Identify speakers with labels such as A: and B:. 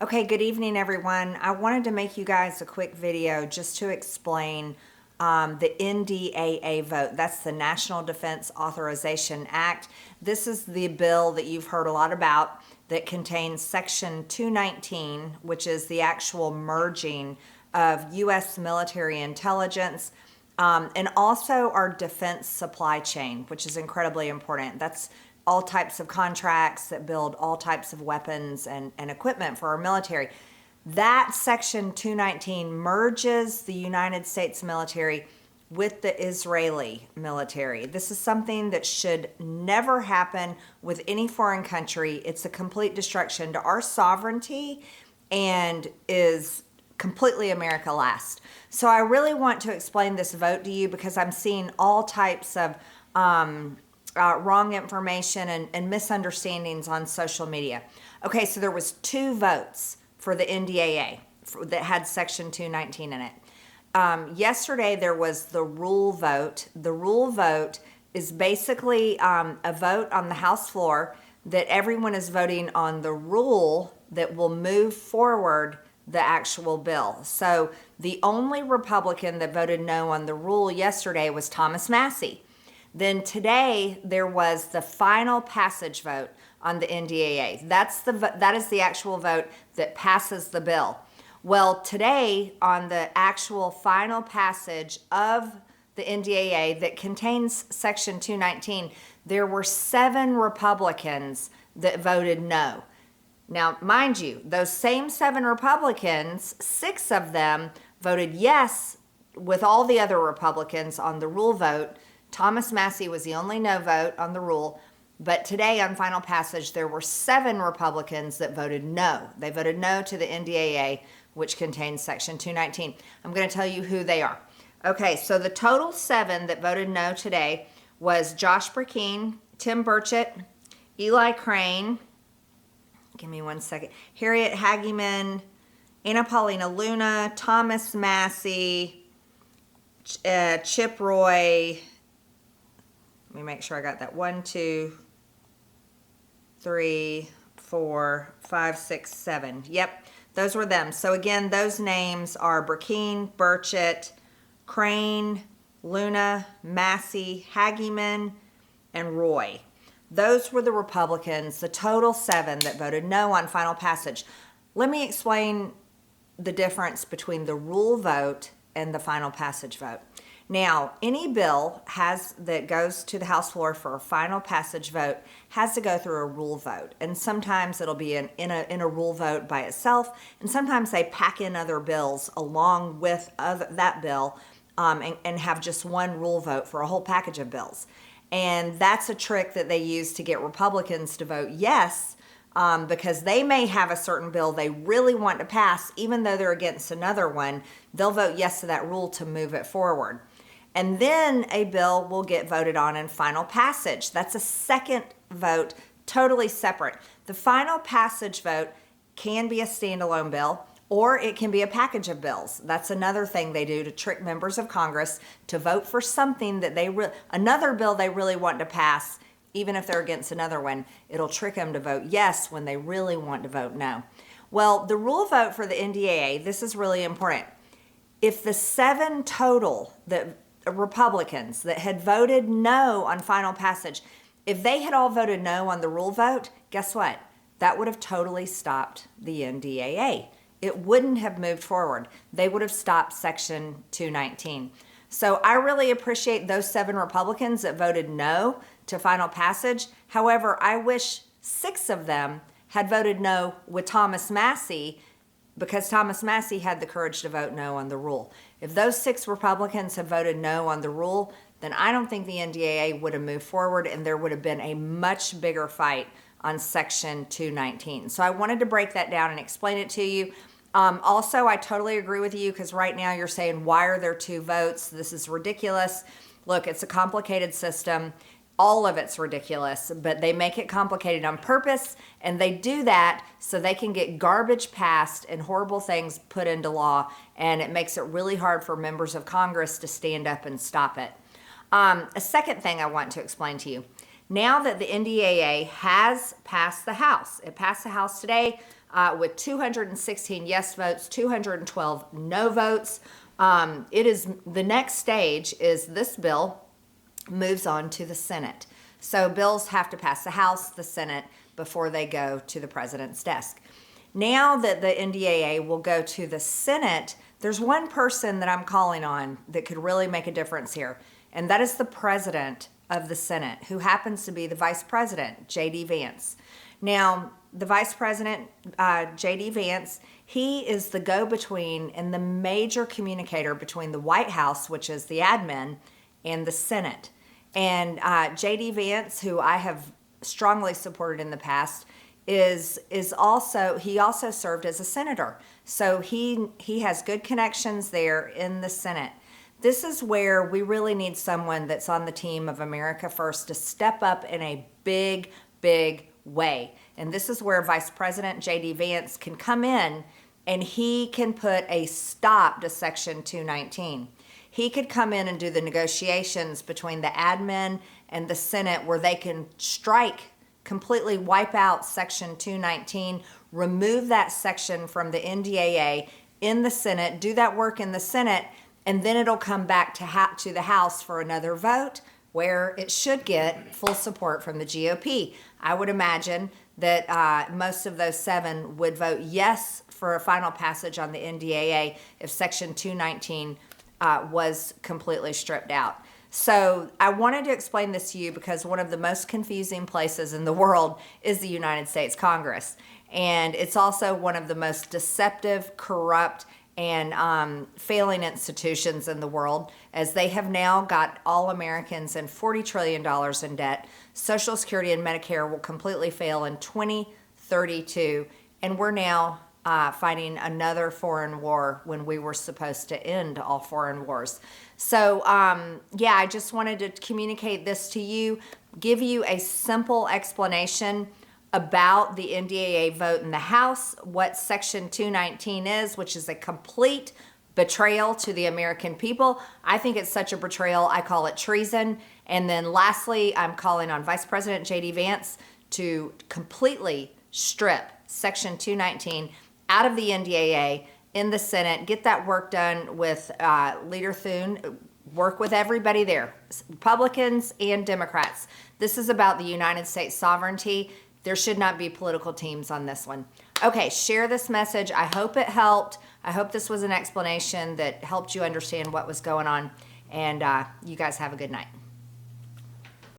A: Okay, good evening, everyone. I wanted to make you guys a quick video just to explain the NDAA vote. That's the National Defense Authorization Act. This is the bill that you've heard a lot about that contains Section 219, which is the actual merging of U.S. military intelligence and also our defense supply chain, which is incredibly important. That's all types of contracts that build all types of weapons and equipment for our military. That Section 219 merges the United States military with the Israeli military. This is something that should never happen with any foreign country. It's a complete destruction to our sovereignty and is completely America last. So I really want to explain this vote to you because I'm seeing all types of wrong information and misunderstandings on social media. Okay, so there was 2 votes for the NDAA that had Section 219 in it. Yesterday there was the rule vote. The rule vote is basically a vote on the House floor that everyone is voting on the rule that will move forward the actual bill. So the only Republican that voted no on the rule yesterday was Thomas Massie. Then today there was the final passage vote on the NDAA. That is the actual vote that passes the bill. Well, today on the actual final passage of the NDAA that contains Section 219, there were 7 Republicans that voted no. Now, mind you, those same 7 Republicans, 6 of them voted yes with all the other Republicans on the rule vote. Thomas Massie was the only no vote on the rule. But today on final passage, there were 7 Republicans that voted no. They voted no to the NDAA, which contains Section 219. I'm going to tell you who they are. Okay, so the total 7 that voted no today was Josh Burkeen, Tim Burchett, Eli Crane, give me one second, Harriet Hageman, Anna Paulina Luna, Thomas Massie, Chip Roy. Let me make sure I got that. 1, 2, 3, 4, 5, 6, 7. Yep, those were them. So again, those names are Burkeen, Burchett, Crane, Luna, Massie, Hageman, and Roy. Those were the Republicans, the total 7 that voted no on final passage. Let me explain the difference between the rule vote and the final passage vote. Now, any bill that goes to the House floor for a final passage vote has to go through a rule vote. And sometimes it'll be in a rule vote by itself, and sometimes they pack in other bills along with that bill and have just one rule vote for a whole package of bills. And that's a trick that they use to get Republicans to vote yes, because they may have a certain bill they really want to pass, even though they're against another one. They'll vote yes to that rule to move it forward. And then a bill will get voted on in final passage. That's a second vote, totally separate. The final passage vote can be a standalone bill, or it can be a package of bills. That's another thing they do to trick members of Congress to vote for something that another bill they really want to pass, even if they're against another one. It'll trick them to vote yes when they really want to vote no. Well, the rule vote for the NDAA, this is really important. If the 7 total Republicans that had voted no on final passage, if they had all voted no on the rule vote, guess what? That would have totally stopped the NDAA. It wouldn't have moved forward. They would have stopped Section 219. So I really appreciate those 7 Republicans that voted no to final passage. However, I wish 6 of them had voted no with Thomas Massie, because Thomas Massie had the courage to vote no on the rule. If those 6 Republicans had voted no on the rule, then I don't think the NDAA would have moved forward, and there would have been a much bigger fight on Section 219. So I wanted to break that down and explain it to you. Also, I totally agree with you, because right now you're saying, why are there 2 votes? This is ridiculous. Look, it's a complicated system. All of it's ridiculous, but they make it complicated on purpose, and they do that so they can get garbage passed and horrible things put into law, and it makes it really hard for members of Congress to stand up and stop it. A second thing I want to explain to you. Now that the NDAA has passed the House, it passed the House today. with 216 yes votes, 212 no votes. It is the next stage is this bill moves on to the Senate. So bills have to pass the House, the Senate, before they go to the president's desk. Now that the NDAA will go to the Senate, there's one person that I'm calling on that could really make a difference here, and that is the president of the Senate, who happens to be the Vice President, JD Vance. Now, the Vice President, JD Vance, he is the go-between and the major communicator between the White House, which is the admin, and the Senate. And JD Vance, who I have strongly supported in the past, is also served as a senator. So he has good connections there in the Senate. This is where we really need someone that's on the team of America First to step up in a big, big way. And this is where Vice President JD Vance can come in and he can put a stop to Section 219. He could come in and do the negotiations between the admin and the Senate where they can completely wipe out Section 219, remove that section from the NDAA in the Senate, do that work in the Senate, and then it'll come back to the House for another vote where it should get full support from the GOP. I would imagine that most of those 7 would vote yes for a final passage on the NDAA if Section 219 was completely stripped out. So I wanted to explain this to you because one of the most confusing places in the world is the United States Congress. And it's also one of the most deceptive, corrupt, and failing institutions in the world, as they have now got all Americans in $40 trillion in debt. Social Security and Medicare will completely fail in 2032, and we're now fighting another foreign war when we were supposed to end all foreign wars. So, I just wanted to communicate this to you, give you a simple explanation about the NDAA vote in the House, what Section 219 is, which is a complete betrayal to the American people. I think it's such a betrayal, I call it treason. And then lastly, I'm calling on Vice President JD Vance to completely strip Section 219 out of the NDAA in the Senate, get that work done with Leader Thune, work with everybody there, Republicans and Democrats. This is about the United States sovereignty. There should not be political teams on this one. Okay, share this message. I hope it helped. I hope this was an explanation that helped you understand what was going on. And you guys have a good night.